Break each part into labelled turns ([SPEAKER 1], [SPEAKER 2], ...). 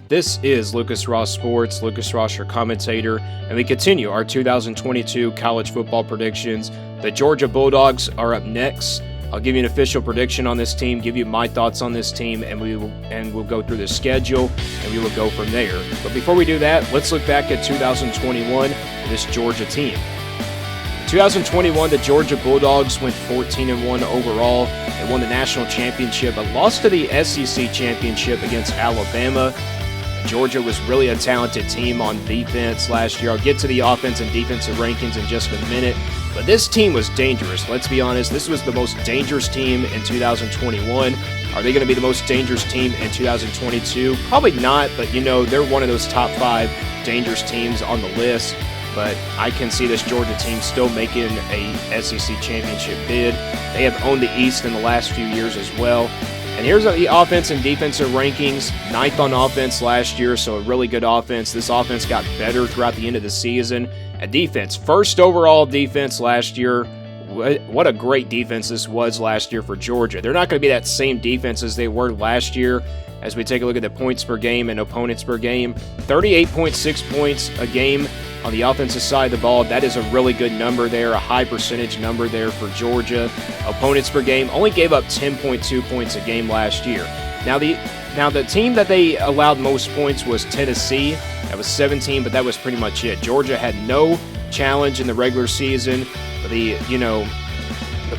[SPEAKER 1] This is Lucas Ross Sports, Lucas Ross, your commentator, and we continue our 2022 college football predictions. The Georgia Bulldogs are up next. I'll give you an official prediction on this team, give you my thoughts on this team, and we'll go through the schedule, and we will go from there. But before we do that, let's look back at 2021 and this Georgia team. In 2021, the Georgia Bulldogs went 14-1 overall. They won the national championship, but lost to the SEC championship against Alabama. Georgia was really a talented team on defense last year. I'll get to the offense and defensive rankings in just a minute. But this team was dangerous. Let's be honest, this was the most dangerous team in 2021. Are they going to be the most dangerous team in 2022? Probably not, but they're one of those top 5 dangerous teams on the list. But I can see this Georgia team still making a SEC championship bid. They have owned the East in the last few years as well. And here's the offense and defensive rankings. 9th on offense last year, so a really good offense. This offense got better throughout the end of the season. At defense, 1st overall defense last year. What a great defense this was last year for Georgia. They're not going to be that same defense as they were last year. As we take a look at the points per game and opponents per game, 38.6 points a game on the offensive side of the ball. That is a really good number there, a high percentage number there for Georgia. Opponents per game only gave up 10.2 points a game last year. Now the team that they allowed most points was Tennessee. That was 17, but that was pretty much it. Georgia had no challenge in the regular season. The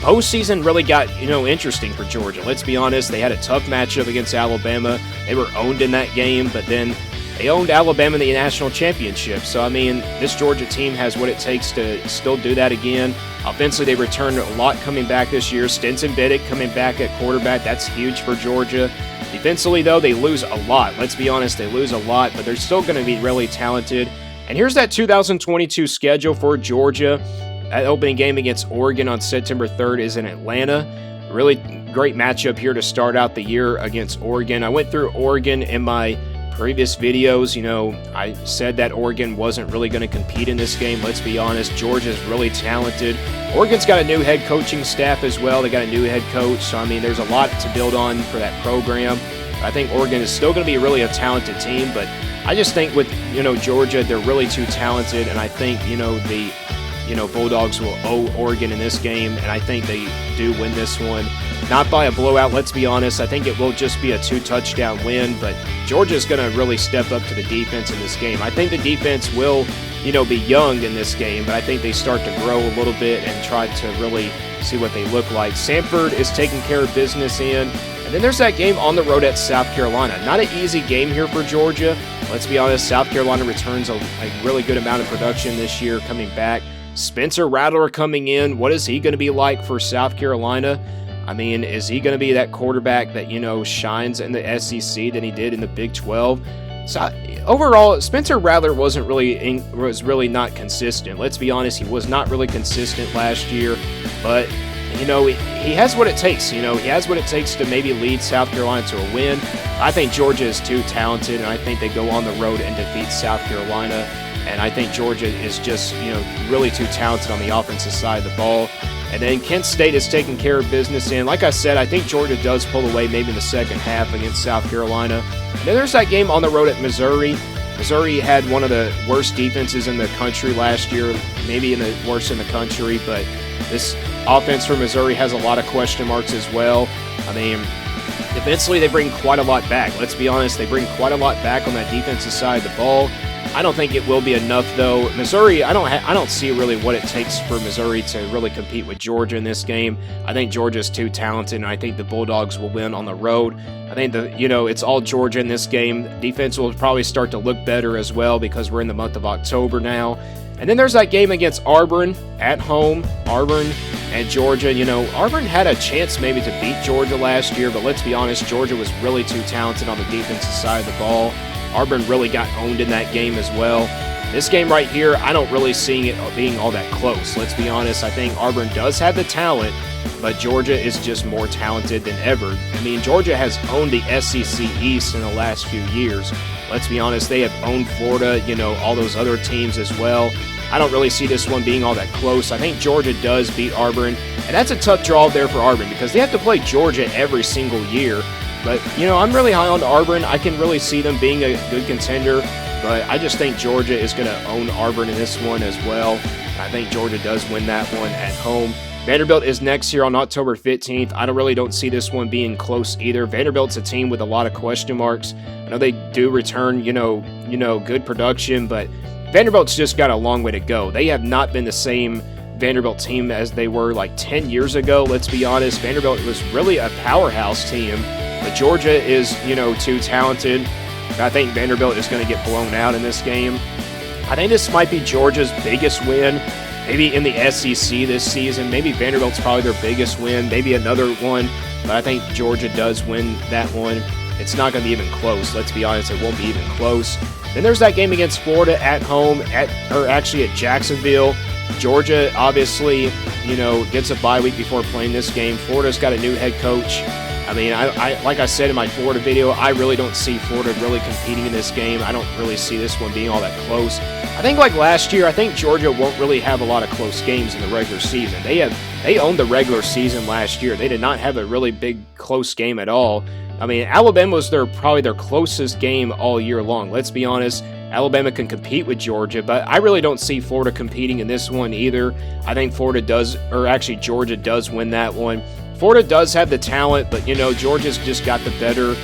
[SPEAKER 1] postseason really got, interesting for Georgia. Let's be honest, they had a tough matchup against Alabama. They were owned in that game, but then they owned Alabama in the national championship. So, this Georgia team has what it takes to still do that again. Offensively, they returned a lot coming back this year. Stetson Bennett coming back at quarterback. That's huge for Georgia. Defensively, though, they lose a lot. Let's be honest, they lose a lot, but they're still going to be really talented. And here's that 2022 schedule for Georgia. That opening game against Oregon on September 3rd is in Atlanta. Really great matchup here to start out the year against Oregon. I went through Oregon in my previous videos. I said that Oregon wasn't really going to compete in this game. Let's be honest, Georgia's really talented. Oregon's got a new head coaching staff as well. They got a new head coach. So, there's a lot to build on for that program. I think Oregon is still going to be really a talented team, but I just think with, Georgia, they're really too talented, and I think, the Bulldogs will owe Oregon in this game, and I think they do win this one. Not by a blowout, let's be honest. I think it will just be a 2-touchdown win, but Georgia's going to really step up to the defense in this game. I think the defense will, be young in this game, but I think they start to grow a little bit and try to really see what they look like. Samford is taking care of business in. And then there's that game on the road at South Carolina. Not an easy game here for Georgia. Let's be honest, South Carolina returns a really good amount of production this year coming back. Spencer Rattler coming in. What is he going to be like for South Carolina? Is he going to be that quarterback that, shines in the SEC than he did in the Big 12? So overall, Spencer Rattler was really not consistent. Let's be honest, he was not really consistent last year, but he has what it takes. He has what it takes to maybe lead South Carolina to a win. I think Georgia is too talented, and I think they go on the road and defeat South Carolina. And I think Georgia is just, really too talented on the offensive side of the ball. And then Kent State is taking care of business. And like I said, I think Georgia does pull away maybe in the second half against South Carolina. And then there's that game on the road at Missouri. Missouri had one of the worst defenses in the country last year, maybe in the worst in the country. But this offense for Missouri has a lot of question marks as well. Defensively, they bring quite a lot back. Let's be honest, they bring quite a lot back on that defensive side of the ball. I don't think it will be enough, though. Missouri, I don't see really what it takes for Missouri to really compete with Georgia in this game. I think Georgia's too talented, and I think the Bulldogs will win on the road. I think it's all Georgia in this game. Defense will probably start to look better as well because we're in the month of October now. And then there's that game against Auburn at home. Auburn and Georgia. Auburn had a chance maybe to beat Georgia last year, but let's be honest, Georgia was really too talented on the defensive side of the ball. Auburn really got owned in that game as well. This game right here, I don't really see it being all that close. Let's be honest, I think Auburn does have the talent, but Georgia is just more talented than ever. Georgia has owned the SEC East in the last few years. Let's be honest, they have owned Florida, all those other teams as well. I don't really see this one being all that close. I think Georgia does beat Auburn, and that's a tough draw there for Auburn because they have to play Georgia every single year. But, I'm really high on Auburn. I can really see them being a good contender, but I just think Georgia is going to own Auburn in this one as well. I think Georgia does win that one at home. Vanderbilt is next here on October 15th. I really don't see this one being close either. Vanderbilt's a team with a lot of question marks. I know they do return, good production, but Vanderbilt's just got a long way to go. They have not been the same Vanderbilt team as they were like 10 years ago. Let's be honest. Vanderbilt was really a powerhouse team, but Georgia is, too talented. I think Vanderbilt is going to get blown out in this game. I think this might be Georgia's biggest win, maybe in the SEC this season. Maybe Vanderbilt's probably their biggest win, maybe another one, but I think Georgia does win that one. It's not going to be even close. Let's be honest, it won't be even close. Then there's that game against Florida at home, at Jacksonville. Georgia, obviously, gets a bye week before playing this game. Florida's got a new head coach. I mean, I like I said in my Florida video, I really don't see Florida really competing in this game. I don't really see this one being all that close. I think like last year, I think Georgia won't really have a lot of close games in the regular season. They owned the regular season last year. They did not have a really big close game at all. I mean, Alabama was probably their closest game all year long. Let's be honest. Alabama can compete with Georgia, but I really don't see Florida competing in this one either. I think Georgia does win that one. Florida does have the talent, but Georgia's just got the better,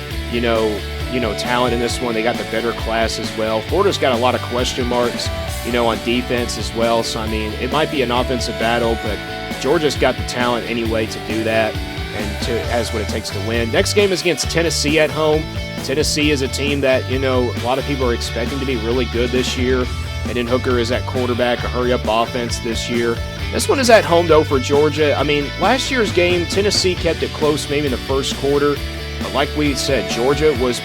[SPEAKER 1] talent in this one. They got the better class as well. Florida's got a lot of question marks, on defense as well. So I mean, it might be an offensive battle, but Georgia's got the talent anyway to do that and has what it takes to win. Next game is against Tennessee at home. Tennessee is a team that, a lot of people are expecting to be really good this year. And then Hooker is at quarterback, a hurry-up offense this year. This one is at home, though, for Georgia. I mean, last year's game, Tennessee kept it close maybe in the first quarter. But like we said, Georgia was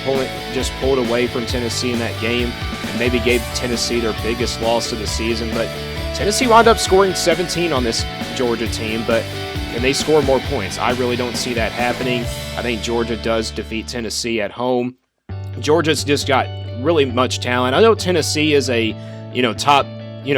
[SPEAKER 1] pulled away from Tennessee in that game and maybe gave Tennessee their biggest loss of the season. But Tennessee wound up scoring 17 on this Georgia team, but can they score more points? I really don't see that happening. I think Georgia does defeat Tennessee at home. Georgia's just got really much talent. I know Tennessee is a, top,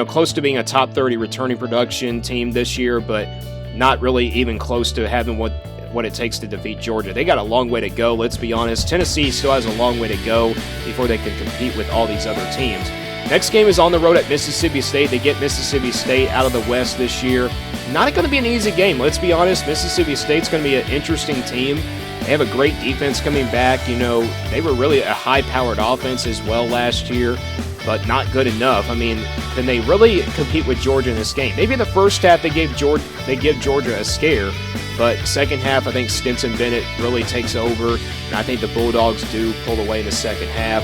[SPEAKER 1] close to being a top 30 returning production team this year, but not really even close to having what it takes to defeat Georgia. They got a long way to go, let's be honest. Tennessee still has a long way to go before they can compete with all these other teams. Next game is on the road at Mississippi State. They get Mississippi State out of the West this year. Not going to be an easy game, let's be honest. Mississippi State's going to be an interesting team. They have a great defense coming back. They were really a high-powered offense as well last year, but not good enough. I mean, can they really compete with Georgia in this game? Maybe in the first half they give Georgia a scare, but second half I think Stetson Bennett really takes over, and I think the Bulldogs do pull away in the second half.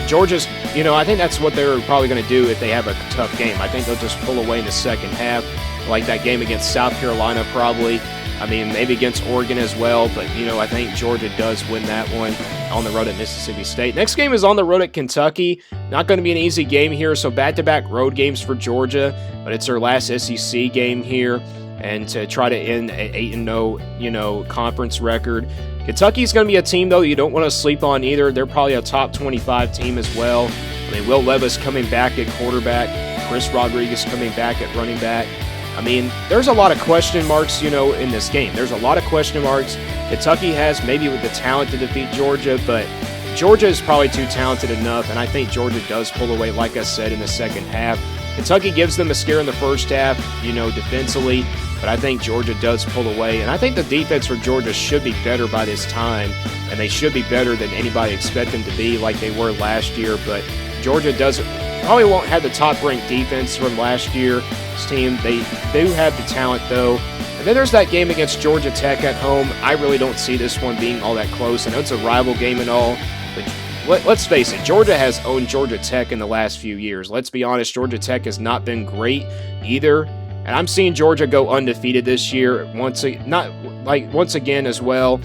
[SPEAKER 1] Georgia's, I think that's what they're probably going to do if they have a tough game. I think they'll just pull away in the second half, like that game against South Carolina probably. I mean, maybe against Oregon as well, but, I think Georgia does win that one on the road at Mississippi State. Next game is on the road at Kentucky. Not going to be an easy game here, so back-to-back road games for Georgia, but it's their last SEC game here, and to try to end an 8-0, conference record. Kentucky's going to be a team, though, you don't want to sleep on either. They're probably a top 25 team as well. I mean, Will Levis coming back at quarterback, Chris Rodriguez coming back at running back. I mean, there's a lot of question marks, in this game. There's a lot of question marks. Kentucky has maybe with the talent to defeat Georgia, but Georgia is probably too talented enough, and I think Georgia does pull away, like I said, in the second half. Kentucky gives them a scare in the first half, defensively, but I think Georgia does pull away, and I think the defense for Georgia should be better by this time, and they should be better than anybody expect them to be like they were last year, but Georgia probably won't have the top-ranked defense from last year's team. They do have the talent, though. And then there's that game against Georgia Tech at home. I really don't see this one being all that close. I know it's a rival game and all, but let's face it, Georgia has owned Georgia Tech in the last few years. Let's be honest, Georgia Tech has not been great either. And I'm seeing Georgia go undefeated this year once again as well.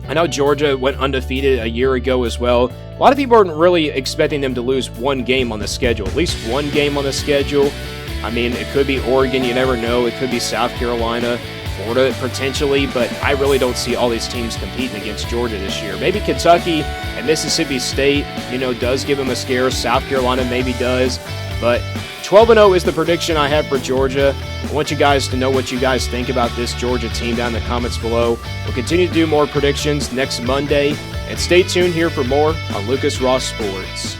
[SPEAKER 1] I know Georgia went undefeated a year ago as well. A lot of people aren't really expecting them to lose one game on the schedule, at least one game on the schedule. I mean, it could be Oregon, you never know. It could be South Carolina, Florida potentially, but I really don't see all these teams competing against Georgia this year. Maybe Kentucky and Mississippi State, does give them a scare. South Carolina maybe does, but 12-0 is the prediction I have for Georgia. I want you guys to know what you guys think about this Georgia team down in the comments below. We'll continue to do more predictions next Monday, and stay tuned here for more on Lucas Ross Sports.